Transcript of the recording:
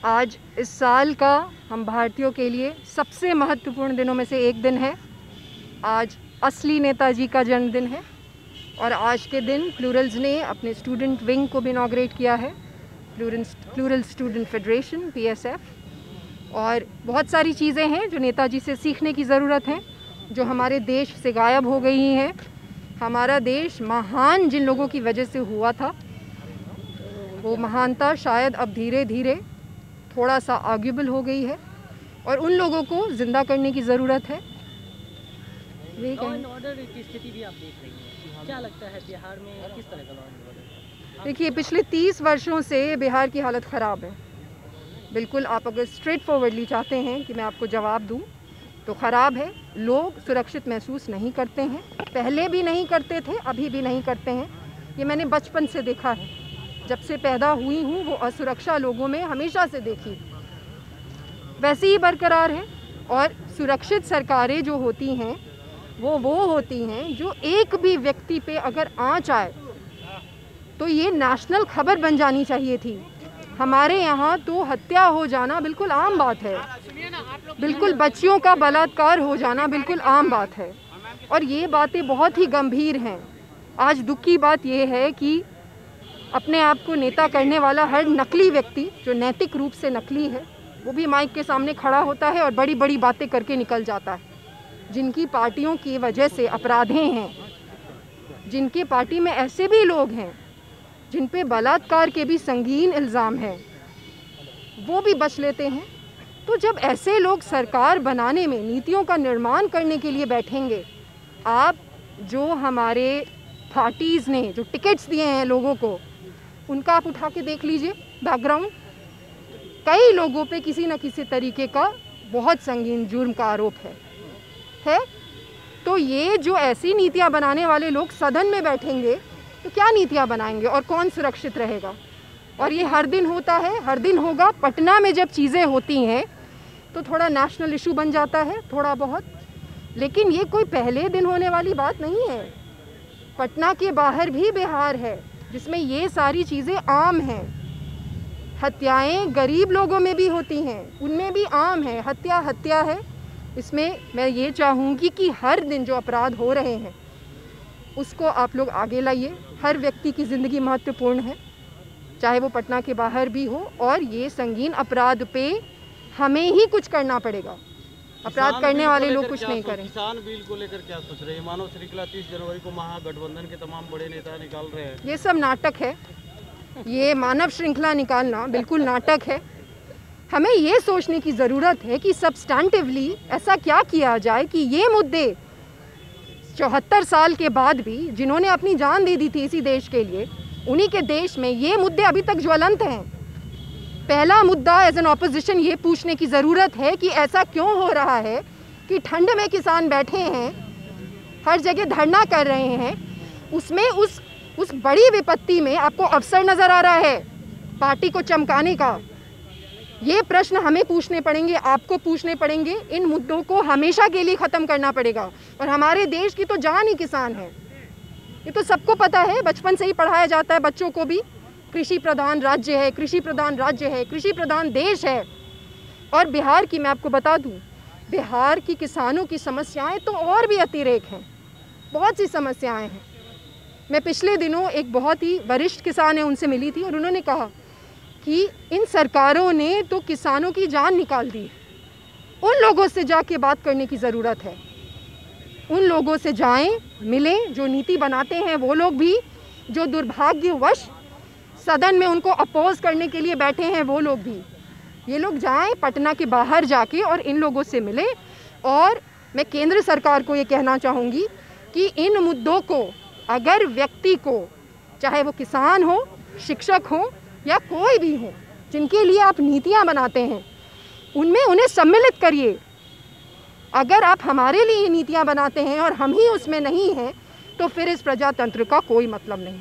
आज इस साल का हम भारतीयों के लिए सबसे महत्वपूर्ण दिनों में से एक दिन है। आज असली नेताजी का जन्मदिन है और आज के दिन प्लूरल्स ने अपने स्टूडेंट विंग को भी इनॉग्रेट किया है, प्लूरल स्टूडेंट फेडरेशन PSF। और बहुत सारी चीज़ें हैं जो नेताजी से सीखने की ज़रूरत है, जो हमारे देश से गायब हो गई हैं। हमारा देश महान जिन लोगों की वजह से हुआ था, वो महानता शायद अब धीरे धीरे थोड़ा सा आर्ग्यूबल हो गई है और उन लोगों को ज़िंदा करने की ज़रूरत है। लॉ एंड ऑर्डर की स्थिति भी आप देख रही हैं, क्या लगता है बिहार में किस तरह का लॉ एंड ऑर्डर? देखिए, पिछले 30 वर्षों से बिहार की हालत ख़राब है। बिल्कुल, आप अगर स्ट्रेट फॉरवर्डली चाहते हैं कि मैं आपको जवाब दूं तो ख़राब है। लोग सुरक्षित महसूस नहीं करते हैं, पहले भी नहीं करते थे, अभी भी नहीं करते हैं। ये मैंने बचपन से देखा है, जब से पैदा हुई हूँ वो असुरक्षा लोगों में हमेशा से देखी, वैसे ही बरकरार है। और सुरक्षित सरकारें जो होती हैं वो होती हैं जो एक भी व्यक्ति पे अगर आँच आए तो ये नेशनल खबर बन जानी चाहिए थी। हमारे यहाँ तो हत्या हो जाना बिल्कुल आम बात है, बिल्कुल बच्चियों का बलात्कार हो जाना बिल्कुल आम बात है, और ये बातें बहुत ही गंभीर हैं। आज दुख की बात ये है कि अपने आप को नेता करने वाला हर नकली व्यक्ति, जो नैतिक रूप से नकली है, वो भी माइक के सामने खड़ा होता है और बड़ी बड़ी बातें करके निकल जाता है। जिनकी पार्टियों की वजह से अपराधें हैं, जिनके पार्टी में ऐसे भी लोग हैं जिन पे बलात्कार के भी संगीन इल्ज़ाम हैं, वो भी बच लेते हैं। तो जब ऐसे लोग सरकार बनाने में, नीतियों का निर्माण करने के लिए बैठेंगे, आप जो हमारे पार्टीज़ ने जो टिकट्स दिए हैं लोगों को, उनका आप उठा के देख लीजिए बैकग्राउंड। कई लोगों पे किसी न किसी तरीके का बहुत संगीन जुर्म का आरोप है। तो ये जो ऐसी नीतियां बनाने वाले लोग सदन में बैठेंगे तो क्या नीतियां बनाएंगे और कौन सुरक्षित रहेगा? और ये हर दिन होता है, हर दिन होगा। पटना में जब चीज़ें होती हैं तो थोड़ा नेशनल इशू बन जाता है, थोड़ा बहुत, लेकिन ये कोई पहले दिन होने वाली बात नहीं है। पटना के बाहर भी बिहार है जिसमें ये सारी चीज़ें आम हैं। हत्याएं गरीब लोगों में भी होती हैं, उनमें भी आम है। हत्या है। इसमें मैं ये चाहूँगी कि हर दिन जो अपराध हो रहे हैं उसको आप लोग आगे लाइए। हर व्यक्ति की ज़िंदगी महत्वपूर्ण है, चाहे वो पटना के बाहर भी हो, और ये संगीन अपराध पे हमें ही कुछ करना पड़ेगा। अपराध करने वाले लोग कुछ नहीं करें। किसान बिल को लेकर क्या सोच रहे हैं? मानव श्रृंखला 30 जनवरी को महागठबंधन के तमाम बड़े नेता निकाल रहे हैं। ये सब नाटक है। ये मानव श्रृंखला निकालना बिल्कुल नाटक है। हमें ये सोचने की ज़रूरत है कि सब्सटैंटिवली ऐसा क्या किया जाए कि ये मुद्दे 74 साल के बाद भी, जिन्होंने अपनी जान दे दी थी इसी देश के लिए, उन्हीं के देश में ये मुद्दे अभी तक ज्वलंत हैं। पहला मुद्दा एज एन ऑपोजिशन ये पूछने की ज़रूरत है कि ऐसा क्यों हो रहा है कि ठंड में किसान बैठे हैं, हर जगह धरना कर रहे हैं, उसमें उस बड़ी विपत्ति में आपको अवसर नज़र आ रहा है पार्टी को चमकाने का। ये प्रश्न हमें पूछने पड़ेंगे, आपको पूछने पड़ेंगे। इन मुद्दों को हमेशा के लिए ख़त्म करना पड़ेगा। और हमारे देश की तो जान ही किसान है, ये तो सबको पता है, बचपन से ही पढ़ाया जाता है बच्चों को भी। कृषि प्रधान राज्य है, कृषि प्रधान राज्य है, कृषि प्रधान देश है। और बिहार की मैं आपको बता दूं, बिहार की किसानों की समस्याएं तो और भी अतिरेक हैं, बहुत सी समस्याएं हैं। मैं पिछले दिनों एक बहुत ही वरिष्ठ किसान है, उनसे मिली थी, और उन्होंने कहा कि इन सरकारों ने तो किसानों की जान निकाल दी। उन लोगों से जाके बात करने की ज़रूरत है। उन लोगों से जाएं, मिलें, जो नीति बनाते हैं वो लोग भी, जो दुर्भाग्यवश सदन में उनको अपोज करने के लिए बैठे हैं वो लोग भी। ये लोग जाएं पटना के बाहर जाके और इन लोगों से मिलें। और मैं केंद्र सरकार को ये कहना चाहूँगी कि इन मुद्दों को, अगर व्यक्ति को, चाहे वो किसान हो, शिक्षक हो या कोई भी हो, जिनके लिए आप नीतियाँ बनाते हैं, उनमें उन्हें सम्मिलित करिए। अगर आप हमारे लिए नीतियाँ बनाते हैं और हम ही उसमें नहीं हैं तो फिर इस प्रजातंत्र का कोई मतलब नहीं।